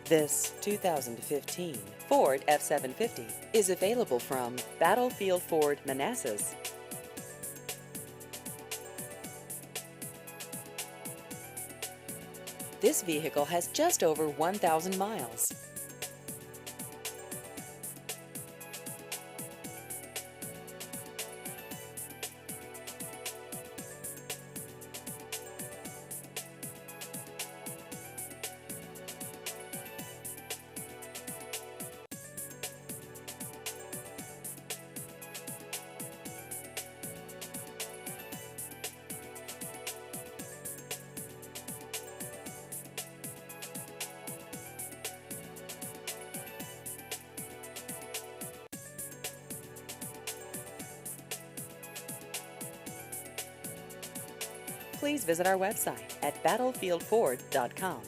This 2015 Ford F-750 is available from Battlefield Ford Manassas. This vehicle has just over 1,000 miles. Please visit our website at battlefieldford.com.